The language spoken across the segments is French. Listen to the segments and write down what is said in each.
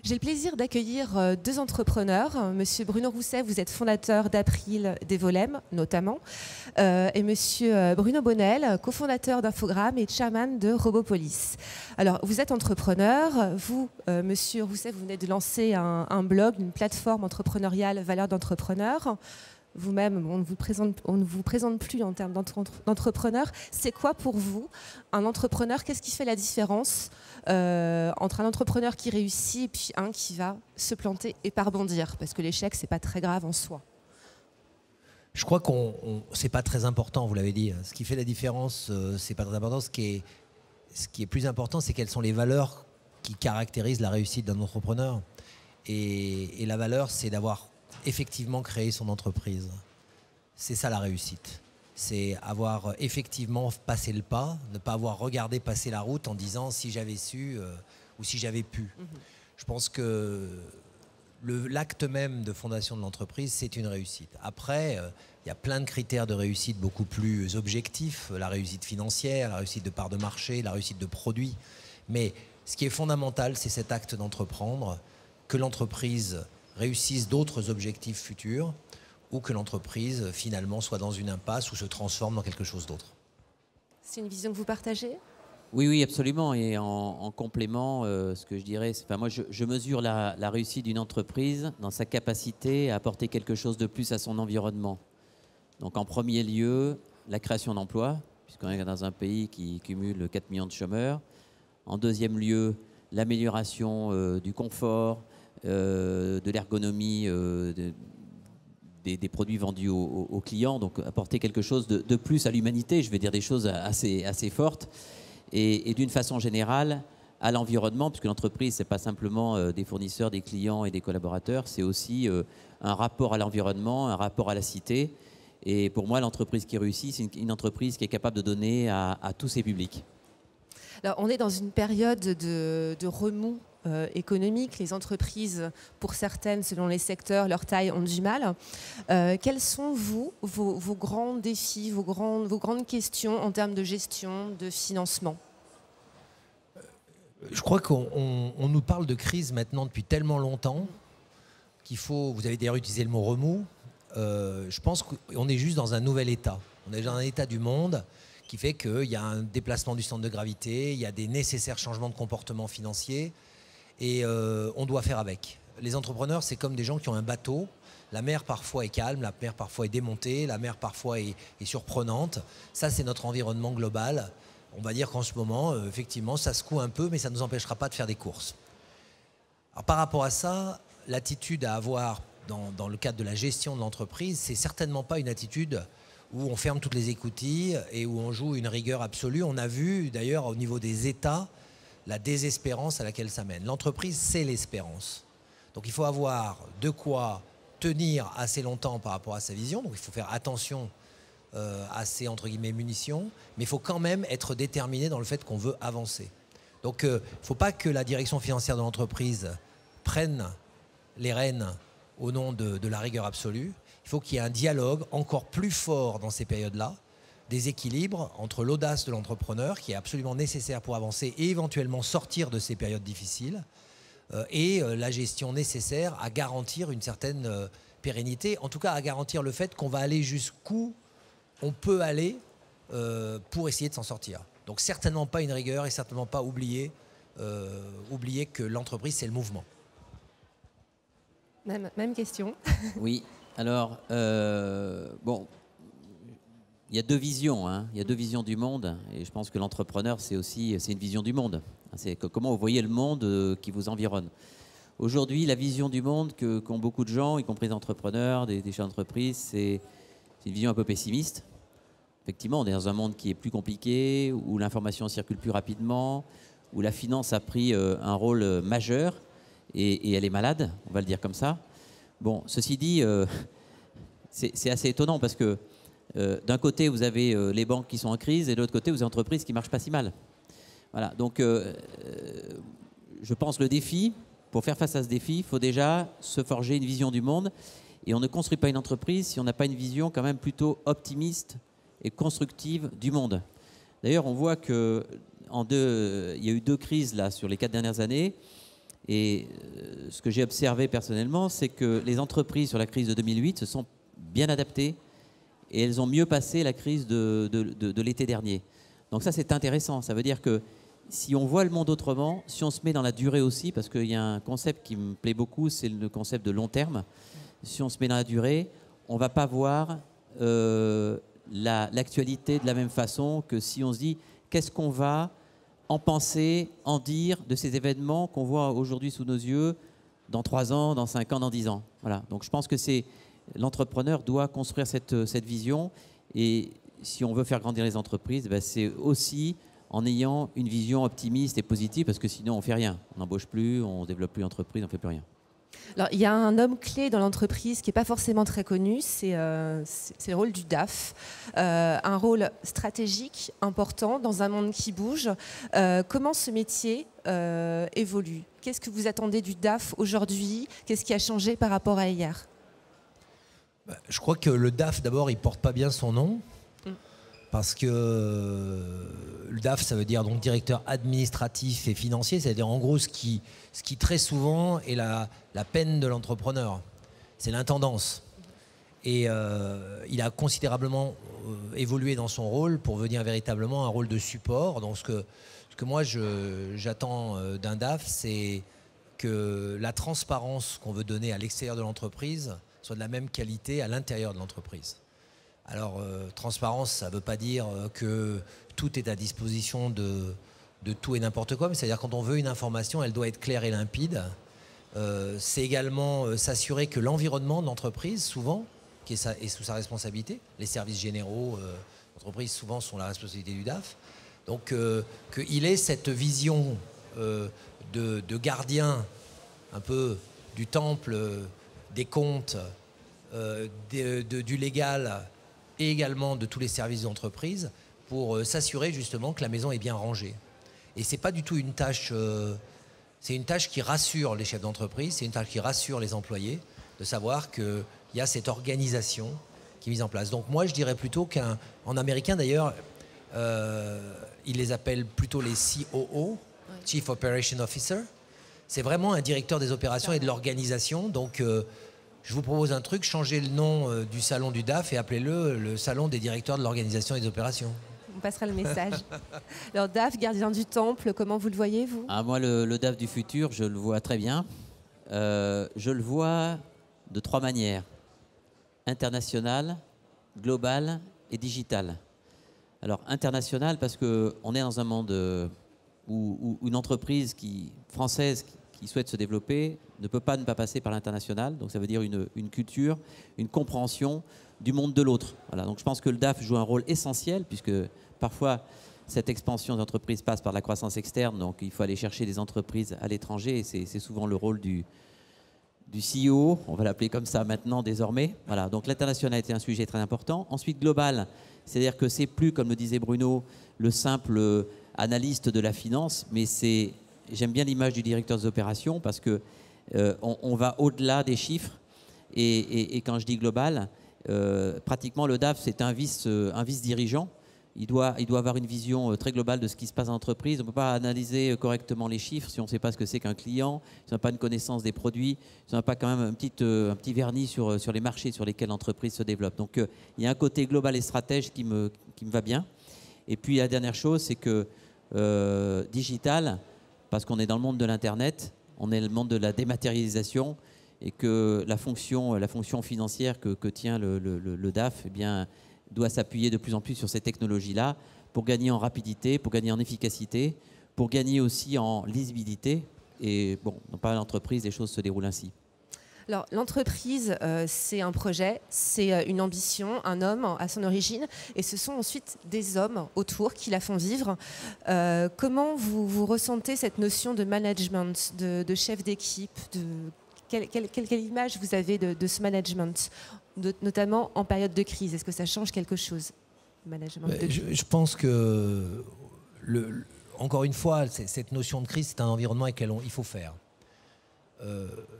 J'ai le plaisir d'accueillir deux entrepreneurs. Monsieur Bruno Rousset, vous êtes fondateur d'April d'Evolem, notamment, et monsieur Bruno Bonnel, cofondateur d'Infogrames et chairman de Robopolis. Alors, vous êtes entrepreneur. Vous, monsieur Rousset, vous venez de lancer un blog, une plateforme entrepreneuriale Valeurs d'entrepreneur. Vous-même, on ne vous présente plus en termes d'entrepreneur. C'est quoi pour vous un entrepreneur? Qu'est-ce qui fait la différence entre un entrepreneur qui réussit et puis un qui va se planter et pas rebondir? Parce que l'échec, c'est pas très grave en soi. Je crois c'est pas très important, vous l'avez dit. Ce qui fait la différence, c'est pas très important. Ce qui est plus important, c'est quelles sont les valeurs qui caractérisent la réussite d'un entrepreneur. Et la valeur, c'est d'avoir effectivement créer son entreprise. C'est ça la réussite. C'est avoir effectivement passé le pas, ne pas avoir regardé passer la route en disant si j'avais su ou si j'avais pu. Je pense que l'acte même de fondation de l'entreprise, c'est une réussite. Après, il y a plein de critères de réussite beaucoup plus objectifs, la réussite financière, la réussite de part de marché, la réussite de produit. Mais ce qui est fondamental, c'est cet acte d'entreprendre, que l'entreprise réussissent d'autres objectifs futurs ou que l'entreprise finalement soit dans une impasse ou se transforme dans quelque chose d'autre. C'est une vision que vous partagez? Oui, absolument. Et en complément, ce que je dirais, moi je mesure la réussite d'une entreprise dans sa capacité à apporter quelque chose de plus à son environnement. Donc en premier lieu, la création d'emplois, puisqu'on est dans un pays qui cumule 4 millions de chômeurs. En deuxième lieu, l'amélioration du confort, de l'ergonomie des produits vendus aux clients, donc apporter quelque chose de plus à l'humanité, je vais dire des choses assez fortes, et d'une façon générale à l'environnement, puisque l'entreprise, ce n'est pas simplement des fournisseurs, des clients et des collaborateurs, c'est aussi un rapport à l'environnement, un rapport à la cité, et pour moi, l'entreprise qui réussit, c'est une entreprise qui est capable de donner à tous ses publics. Alors, on est dans une période de remous économique. Les entreprises, pour certaines, selon les secteurs, leur taille, ont du mal. Quels sont, vos grands défis, vos grandes questions en termes de gestion, de financement? Je crois qu'on nous parle de crise maintenant depuis tellement longtemps qu'il faut, vous avez d'ailleurs utilisé le mot remous, je pense qu'on est juste dans un nouvel état. On est dans un état du monde qui fait qu'il y a un déplacement du centre de gravité, il y a des nécessaires changements de comportement financier et on doit faire avec. Les entrepreneurs, c'est comme des gens qui ont un bateau. La mer parfois est calme, la mer parfois est démontée, la mer parfois est surprenante. Ça, c'est notre environnement global. On va dire qu'en ce moment, effectivement, ça secoue un peu, mais ça ne nous empêchera pas de faire des courses. Alors, par rapport à ça, l'attitude à avoir dans le cadre de la gestion de l'entreprise, c'est certainement pas une attitude où on ferme toutes les écoutilles et où on joue une rigueur absolue. On a vu d'ailleurs au niveau des États la désespérance à laquelle ça mène. L'entreprise, c'est l'espérance. Donc il faut avoir de quoi tenir assez longtemps par rapport à sa vision. Donc il faut faire attention à ces, entre guillemets, munitions. Mais il faut quand même être déterminé dans le fait qu'on veut avancer. Donc il ne faut pas que la direction financière de l'entreprise prenne les rênes au nom de la rigueur absolue. Il faut qu'il y ait un dialogue encore plus fort dans ces périodes-là, des équilibres entre l'audace de l'entrepreneur, qui est absolument nécessaire pour avancer et éventuellement sortir de ces périodes difficiles, et la gestion nécessaire à garantir une certaine pérennité, en tout cas à garantir le fait qu'on va aller jusqu'où on peut aller pour essayer de s'en sortir. Donc certainement pas une rigueur et certainement pas oublier que l'entreprise, c'est le mouvement. Même question. Oui. Alors, bon, il y a deux visions, hein. Il y a deux visions du monde, et je pense que l'entrepreneur, c'est une vision du monde. C'est comment vous voyez le monde qui vous environne. Aujourd'hui, la vision du monde qu'ont beaucoup de gens, y compris des entrepreneurs, des chefs d'entreprise, c'est une vision un peu pessimiste. Effectivement, on est dans un monde qui est plus compliqué, où l'information circule plus rapidement, où la finance a pris un rôle majeur, et elle est malade, on va le dire comme ça. Bon, ceci dit, c'est assez étonnant parce que d'un côté, vous avez les banques qui sont en crise et de l'autre côté, vous avez les entreprises qui ne marchent pas si mal. Voilà, donc je pense le défi, pour faire face à ce défi, il faut déjà se forger une vision du monde et on ne construit pas une entreprise si on n'a pas une vision quand même plutôt optimiste et constructive du monde. D'ailleurs, on voit qu'il y a eu deux crises là, sur les 4 dernières années. Et ce que j'ai observé personnellement, c'est que les entreprises sur la crise de 2008 se sont bien adaptées et elles ont mieux passé la crise de l'été dernier. Donc ça, c'est intéressant. Ça veut dire que si on voit le monde autrement, si on se met dans la durée aussi, parce qu'il y a un concept qui me plaît beaucoup, c'est le concept de long terme. Si on se met dans la durée, on ne va pas voir l'actualité de la même façon que si on se dit qu'est-ce qu'on va en penser, en dire de ces événements qu'on voit aujourd'hui sous nos yeux dans 3 ans, dans 5 ans, dans 10 ans. Voilà. Donc je pense que l'entrepreneur doit construire cette vision, et si on veut faire grandir les entreprises, c'est aussi en ayant une vision optimiste et positive, parce que sinon on ne fait rien. On n'embauche plus, on ne développe plus l'entreprise, on ne fait plus rien. Alors, il y a un homme clé dans l'entreprise qui n'est pas forcément très connu, c'est le rôle du DAF. Un rôle stratégique, important, dans un monde qui bouge. Comment ce métier évolue? Qu'est-ce que vous attendez du DAF aujourd'hui? Qu'est-ce qui a changé par rapport à hier? Je crois que le DAF, d'abord, il ne porte pas bien son nom. Parce que le DAF, ça veut dire donc directeur administratif et financier, c'est-à-dire en gros ce qui très souvent est la peine de l'entrepreneur, c'est l'intendance. Et il a considérablement évolué dans son rôle pour venir véritablement un rôle de support. Donc ce que moi j'attends d'un DAF, c'est que la transparence qu'on veut donner à l'extérieur de l'entreprise soit de la même qualité à l'intérieur de l'entreprise. Alors, transparence, ça ne veut pas dire que tout est à disposition de tout et n'importe quoi, mais c'est-à-dire quand on veut une information, elle doit être claire et limpide. C'est également s'assurer que l'environnement de l'entreprise, souvent, qui est sous sa responsabilité, les services généraux d'entreprise, souvent, sont la responsabilité du DAF. Donc, qu'il ait cette vision de gardien, un peu du temple, des comptes, du légal, et également de tous les services d'entreprise pour s'assurer justement que la maison est bien rangée. Et ce n'est pas du tout une tâche, c'est une tâche qui rassure les chefs d'entreprise, c'est une tâche qui rassure les employés, de savoir qu'il y a cette organisation qui est mise en place. Donc moi je dirais plutôt qu'en américain d'ailleurs, ils les appellent plutôt les COO, Chief Operation Officer. C'est vraiment un directeur des opérations et de l'organisation, donc je vous propose un truc, changez le nom du salon du DAF et appelez-le le salon des directeurs de l'organisation et des opérations. On passera le message. Alors DAF, gardien du temple, comment vous le voyez, vous? Moi, le DAF du futur, je le vois très bien. Je le vois de 3 manières. International, global et digital. Alors international, parce qu'on est dans un monde où une entreprise française qui souhaite se développer ne peut pas ne pas passer par l'international. Donc ça veut dire une culture, une compréhension du monde de l'autre. Voilà. Donc je pense que le DAF joue un rôle essentiel, puisque parfois cette expansion d'entreprise passe par la croissance externe. Donc il faut aller chercher des entreprises à l'étranger, et c'est souvent le rôle du CEO, on va l'appeler comme ça maintenant désormais. Voilà. Donc l'internationalité est un sujet très important. Ensuite global, c'est-à-dire que c'est plus, comme le disait Bruno, le simple analyste de la finance, mais c'est... J'aime bien l'image du directeur des opérations, parce que on va au-delà des chiffres, et quand je dis global, pratiquement le DAF c'est un vice-dirigeant. Il doit avoir une vision très globale de ce qui se passe en entreprise. On ne peut pas analyser correctement les chiffres si on ne sait pas ce que c'est qu'un client, si on n'a pas une connaissance des produits, si on n'a pas quand même un petit vernis sur les marchés sur lesquels l'entreprise se développe. Donc il y a un côté global et stratège qui me va bien. Et puis la dernière chose, c'est que digital, parce qu'on est dans le monde de l'Internet, on est dans le monde de la dématérialisation, et que la fonction financière que tient le DAF, eh bien, doit s'appuyer de plus en plus sur ces technologies-là pour gagner en rapidité, pour gagner en efficacité, pour gagner aussi en lisibilité. Et bon, dans pas mal d'entreprises, les choses se déroulent ainsi. Alors, l'entreprise, c'est un projet, c'est une ambition, un homme à son origine, et ce sont ensuite des hommes autour qui la font vivre. Comment vous ressentez cette notion de management, de chef d'équipe, quelle image vous avez de ce management, notamment en période de crise? Est-ce que ça change quelque chose, management de crise? Je pense que, encore une fois, cette notion de crise, c'est un environnement avec lequel il faut faire.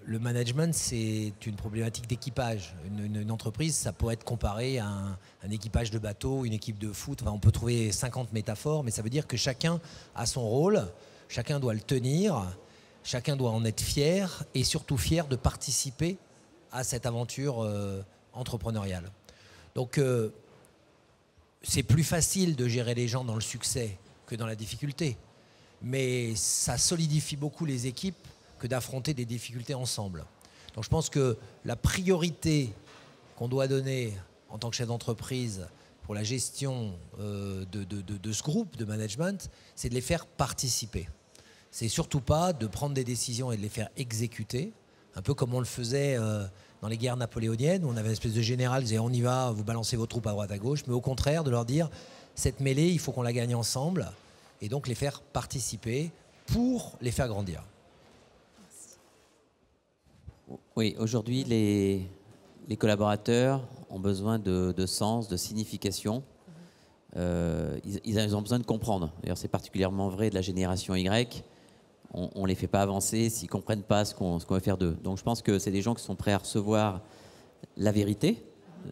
Le management, c'est une problématique d'équipage. Une entreprise, ça pourrait être comparé à un équipage de bateau, une équipe de foot. Enfin, on peut trouver 50 métaphores, mais ça veut dire que chacun a son rôle, chacun doit le tenir. chacun doit en être fier et surtout fier de participer à cette aventure entrepreneuriale. Donc, c'est plus facile de gérer les gens dans le succès que dans la difficulté. Mais ça solidifie beaucoup les équipes que d'affronter des difficultés ensemble. Donc je pense que la priorité qu'on doit donner en tant que chef d'entreprise pour la gestion de ce groupe de management, c'est de les faire participer. C'est surtout pas de prendre des décisions et de les faire exécuter, un peu comme on le faisait dans les guerres napoléoniennes, où on avait une espèce de général qui disait on y va, vous balancez vos troupes à droite à gauche, mais au contraire de leur dire cette mêlée, il faut qu'on la gagne ensemble, et donc les faire participer pour les faire grandir. Oui, aujourd'hui, les collaborateurs ont besoin de sens, de signification. Ils ont besoin de comprendre. D'ailleurs, c'est particulièrement vrai de la génération Y. On ne les fait pas avancer s'ils ne comprennent pas ce qu'on veut faire d'eux. Donc je pense que c'est des gens qui sont prêts à recevoir la vérité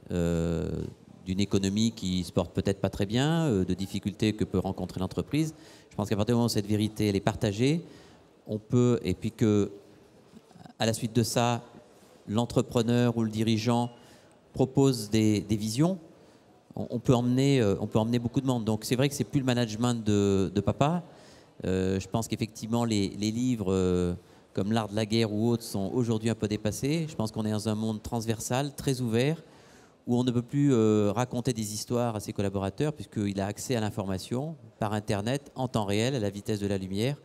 d'une économie qui se porte peut-être pas très bien, de difficultés que peut rencontrer l'entreprise. Je pense qu'à partir du moment où cette vérité elle est partagée, on peut, et puis que à la suite de ça, l'entrepreneur ou le dirigeant propose des visions, on peut emmener beaucoup de monde. Donc c'est vrai que c'est plus le management de papa. Je pense qu'effectivement les livres comme L'Art de la guerre ou autres sont aujourd'hui un peu dépassés. Je pense qu'on est dans un monde transversal, très ouvert, où on ne peut plus raconter des histoires à ses collaborateurs puisqu'il a accès à l'information par Internet en temps réel, à la vitesse de la lumière.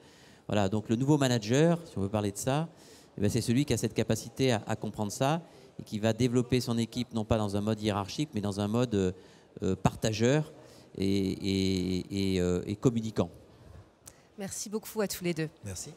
Voilà, donc le nouveau manager, si on veut parler de ça, eh bien, c'est celui qui a cette capacité à comprendre ça et qui va développer son équipe non pas dans un mode hiérarchique, mais dans un mode partageur et communicant. Merci beaucoup à tous les deux. Merci.